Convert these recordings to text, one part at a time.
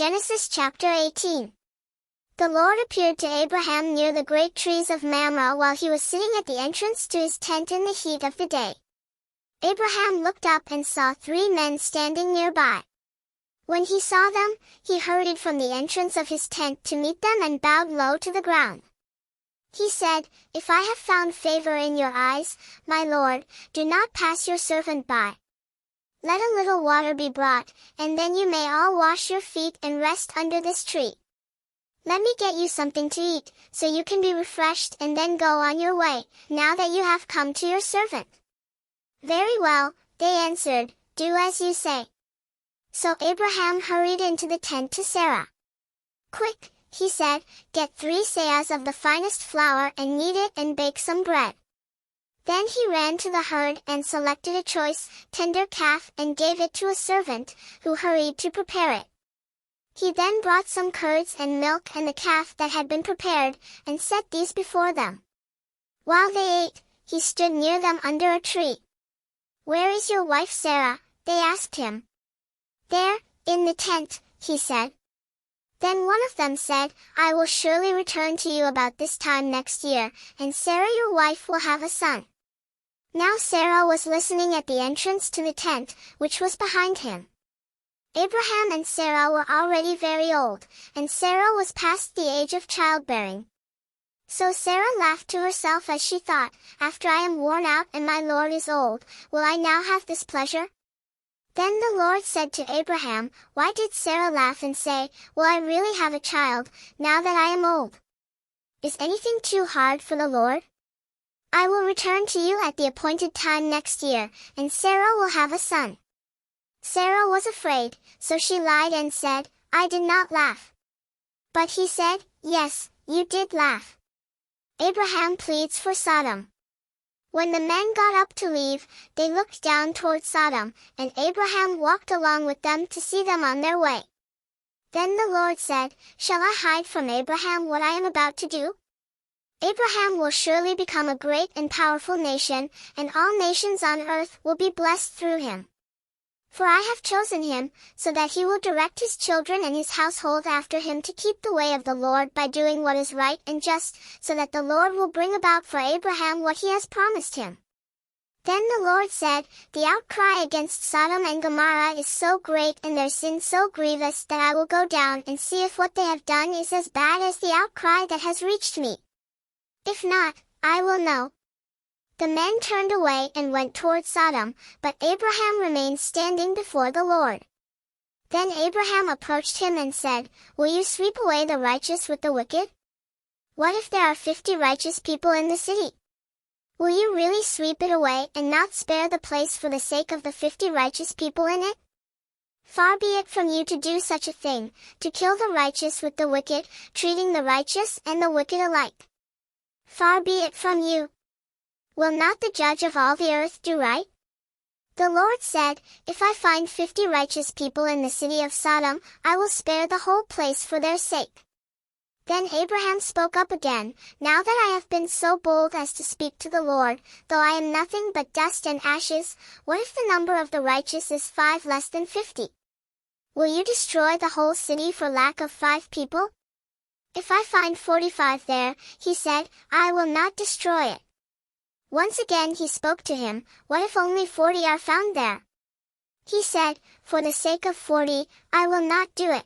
Genesis chapter 18. The Lord appeared to Abraham near the great trees of Mamre while he was sitting at the entrance to his tent in the heat of the day. Abraham looked up and saw 3 men standing nearby. When he saw them, he hurried from the entrance of his tent to meet them and bowed low to the ground. He said, "If I have found favor in your eyes, my Lord, do not pass your servant by. Let a little water be brought, and then you may all wash your feet and rest under this tree. Let me get you something to eat, so you can be refreshed and then go on your way, now that you have come to your servant." "Very well," they answered, "do as you say." So Abraham hurried into the tent to Sarah. "Quick," he said, "get 3 seahs of the finest flour and knead it and bake some bread." Then he ran to the herd and selected a choice, tender calf and gave it to a servant, who hurried to prepare it. He then brought some curds and milk and the calf that had been prepared, and set these before them. While they ate, he stood near them under a tree. "Where is your wife Sarah?" they asked him. "There, in the tent," he said. Then one of them said, "I will surely return to you about this time next year, and Sarah your wife will have a son." Now Sarah was listening at the entrance to the tent, which was behind him. Abraham and Sarah were already very old, and Sarah was past the age of childbearing. So Sarah laughed to herself as she thought, "After I am worn out and my Lord is old, will I now have this pleasure?" Then the Lord said to Abraham, "Why did Sarah laugh and say, 'Will I really have a child, now that I am old?' Is anything too hard for the Lord? I will return to you at the appointed time next year, and Sarah will have a son." Sarah was afraid, so she lied and said, "I did not laugh." But he said, "Yes, you did laugh." Abraham pleads for Sodom. When the men got up to leave, they looked down toward Sodom, and Abraham walked along with them to see them on their way. Then the Lord said, "Shall I hide from Abraham what I am about to do? Abraham will surely become a great and powerful nation, and all nations on earth will be blessed through him. For I have chosen him, so that he will direct his children and his household after him to keep the way of the Lord by doing what is right and just, so that the Lord will bring about for Abraham what he has promised him." Then the Lord said, "The outcry against Sodom and Gomorrah is so great and their sin so grievous that I will go down and see if what they have done is as bad as the outcry that has reached me. If not, I will know." The men turned away and went toward Sodom, but Abraham remained standing before the Lord. Then Abraham approached him and said, "Will you sweep away the righteous with the wicked? What if there are 50 righteous people in the city? Will you really sweep it away and not spare the place for the sake of the 50 righteous people in it? Far be it from you to do such a thing, to kill the righteous with the wicked, treating the righteous and the wicked alike. Far be it from you. Will not the judge of all the earth do right?" The Lord said, "If I find 50 righteous people in the city of Sodom, I will spare the whole place for their sake." Then Abraham spoke up again, "Now that I have been so bold as to speak to the Lord, though I am nothing but dust and ashes, what if the number of the righteous is 5 less than 50? Will you destroy the whole city for lack of 5 people? If I find 45 there," he said, "I will not destroy it." Once again he spoke to him, "What if only 40 are found there?" He said, "For the sake of 40, I will not do it."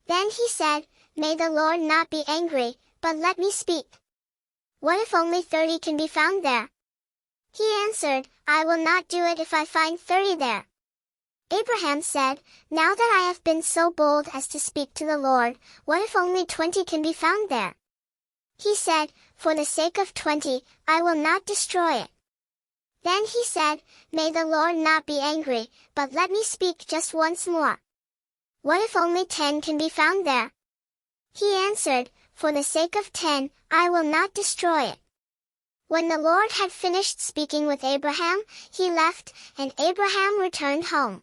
Then he said, "May the Lord not be angry, but let me speak. What if only 30 can be found there?" He answered, "I will not do it if I find 30 there." Abraham said, "Now that I have been so bold as to speak to the Lord, what if only 20 can be found there?" He said, "For the sake of 20, I will not destroy it." Then he said, "May the Lord not be angry, but let me speak just once more. What if only 10 can be found there?" He answered, "For the sake of 10, I will not destroy it." When the Lord had finished speaking with Abraham, he left, and Abraham returned home.